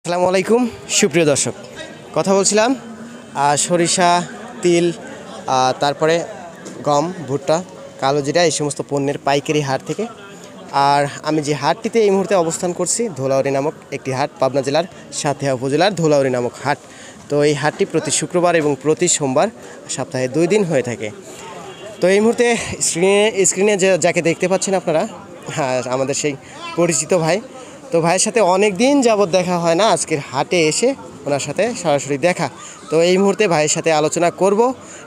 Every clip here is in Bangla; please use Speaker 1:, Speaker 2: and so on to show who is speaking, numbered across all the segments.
Speaker 1: আসসালামু আলাইকুম সুপ্রিয় দর্শক, কথা বলছিলাম সরিষা, তিল, তারপরে গম, ভুট্টা, কালো জিরা এই সমস্ত পণ্যের পাইকারি হাট থেকে। আর আমি যে হাটটিতে এই মুহূর্তে অবস্থান করছি, ধৌলাউড়ি নামক একটি হাট, পাবনা জেলার সাঁথিয়া উপজেলার ধৌলাউড়ি নামক হাট। তো এই হাটটি প্রতি শুক্রবার এবং প্রতি সোমবার সপ্তাহে 2 দিন হয়ে থাকে। তো এই মুহূর্তে স্ক্রিনে যাকে দেখতে পাচ্ছেন আপনারা, আমাদের সেই পরিচিত ভাই। তো ভাইয়ের সাথে অনেক দিন যাবৎ দেখা হয় না, আজকের হাটে এসে ওনার সাথে সরাসরি দেখা। তো এই মুহূর্তে ভাইয়ের সাথে আলোচনা করব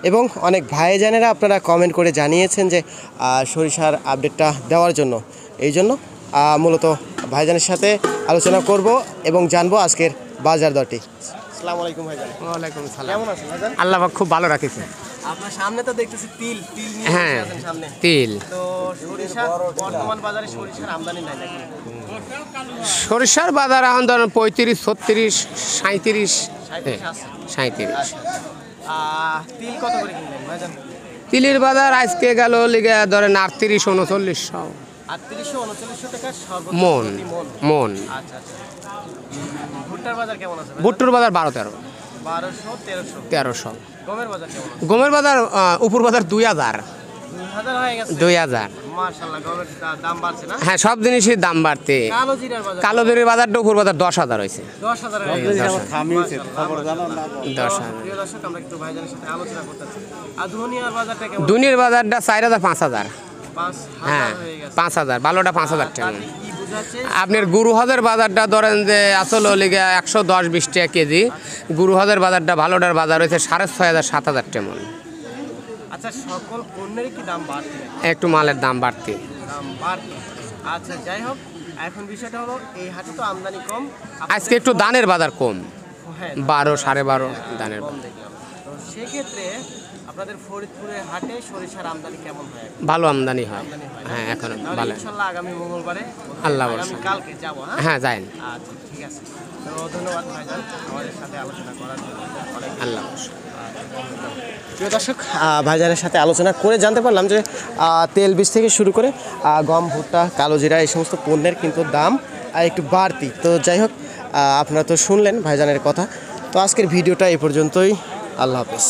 Speaker 1: এবং অনেক ভাইজানেরা আপনারা কমেন্ট করে জানিয়েছেন যে সরিষার আপডেটটা দেওয়ার জন্য। এই জন্য মূলত ভাইজানের সাথে আলোচনা করব এবং জানবো আজকের বাজার দরটি। আসসালামু আলাইকুম ভাইজান।
Speaker 2: ওয়ালাইকুম সালাম।
Speaker 1: কেমন আছেন ভাইজান?
Speaker 2: আল্লাহ পাক খুব ভালো রাখেছে।
Speaker 1: আপনার সামনে তো দেখতেছি তিল নিয়ে
Speaker 2: হ্যাঁ,
Speaker 1: বসে আছেন সামনে।
Speaker 2: তিল।
Speaker 1: তো সরিষা বর্তমান বাজারে সরিষার আমদানি নাই নাকি?
Speaker 2: সরিষার বাজার এখন ধরেন 35, 36, 37,
Speaker 1: 37 আছে।
Speaker 2: 37।
Speaker 1: তিল কত করে কিনলেন ভাইজান?
Speaker 2: তিলের বাজার আজকে গেল লিগে ধরেন 38, 3900
Speaker 1: 3800 3900 টাকা সর্বোচ্চ
Speaker 2: মন।
Speaker 1: প্রতি মন।
Speaker 2: মন।
Speaker 1: আচ্ছা। ভুট্টার বাজার কেমন আছে ভাইজান?
Speaker 2: ভুট্টুর বাজার 12-13,
Speaker 1: 1200 1300।
Speaker 2: 1300।
Speaker 1: গমের বাজার কেমন আছে?
Speaker 2: গমের বাজার উপর বাজার 2000
Speaker 1: 2000 হয়ে গেছে।
Speaker 2: 2000।
Speaker 1: মাশাআল্লাহ, গমের দাম বাড়ছে না?
Speaker 2: হ্যাঁ, সব জিনিসের দাম বাড়তে।
Speaker 1: কালো জিরার বাজার
Speaker 2: কালো বেরির বাজারটা উপর বাজার 10,000 হয়েছে।
Speaker 1: 10000 হয়ে গেছে।
Speaker 2: 10,000।
Speaker 1: তো প্রিয় দর্শক, আমরা একটু ভাইজানের সাথে আলোচনা করতেছি। আর ধনিয়ার বাজারটা কেমন?
Speaker 2: দুনিয়ার বাজারটা 4000, 5000।
Speaker 1: 5000
Speaker 2: হ্যাঁ,
Speaker 1: হয়ে গেছে।
Speaker 2: 5000, ভালোটা 5000 টাকা।
Speaker 1: তাতে কি বোঝাচ্ছে?
Speaker 2: আপনার গুরুহদের বাজারটা ধরেন যে আসলে লিগে 110-20 টাকা কেজি। গুরুহদের বাজারটা ভালোটার বাজার হয়েছে 6500, 7000 টাকা।
Speaker 1: আচ্ছা, সকল পণ্যেরই কি দাম বাড়ছে?
Speaker 2: একটু মালের দাম বাড়তি।
Speaker 1: দাম বাড়ছে। আচ্ছা, যাই হোক, এখন বিষয়টা হলো এই হাটে তো আমদানি কম।
Speaker 2: আজকে একটু ধানের বাজার কম,
Speaker 1: হ্যাঁ,
Speaker 2: 12, 12.5 ধানের
Speaker 1: কম
Speaker 2: বাজার।
Speaker 1: দেখলাম। তো সেক্ষেত্রে আপনাদের ফরিদপুরের হাটে সরিষার আমদানি কেমন হয়?
Speaker 2: ভালো আমদানি হয়। হ্যাঁ, এখন
Speaker 1: তাহলে
Speaker 2: ভালো।
Speaker 1: ইনশাআল্লাহ আগামী মঙ্গলবারে,
Speaker 2: আল্লাহ
Speaker 1: আগামী
Speaker 2: ভরসা।
Speaker 1: কালকে যাবো। হ্যাঁ,
Speaker 2: হ্যাঁ, যাইন।
Speaker 1: আচ্ছা, ঠিক আছে। তো ধন্যবাদ ভাইজান আমাদের সাথে আলোচনা করার জন্য।
Speaker 2: আল্লাহ ভরসা।
Speaker 1: প্রিয় দর্শক, ভাইজানের সাথে আলোচনা করে জানতে পারলাম যে তেল বীজ থেকে শুরু করে গম, ভুট্টা, কালো জিরা এই সমস্ত পণ্যের কিন্তু দাম একটু বাড়তি। তো যাই হোক, আপনারা তো শুনলেন ভাইজানের কথা। তো আজকের ভিডিওটা এই পর্যন্তই। আল্লাহ হাফেজ।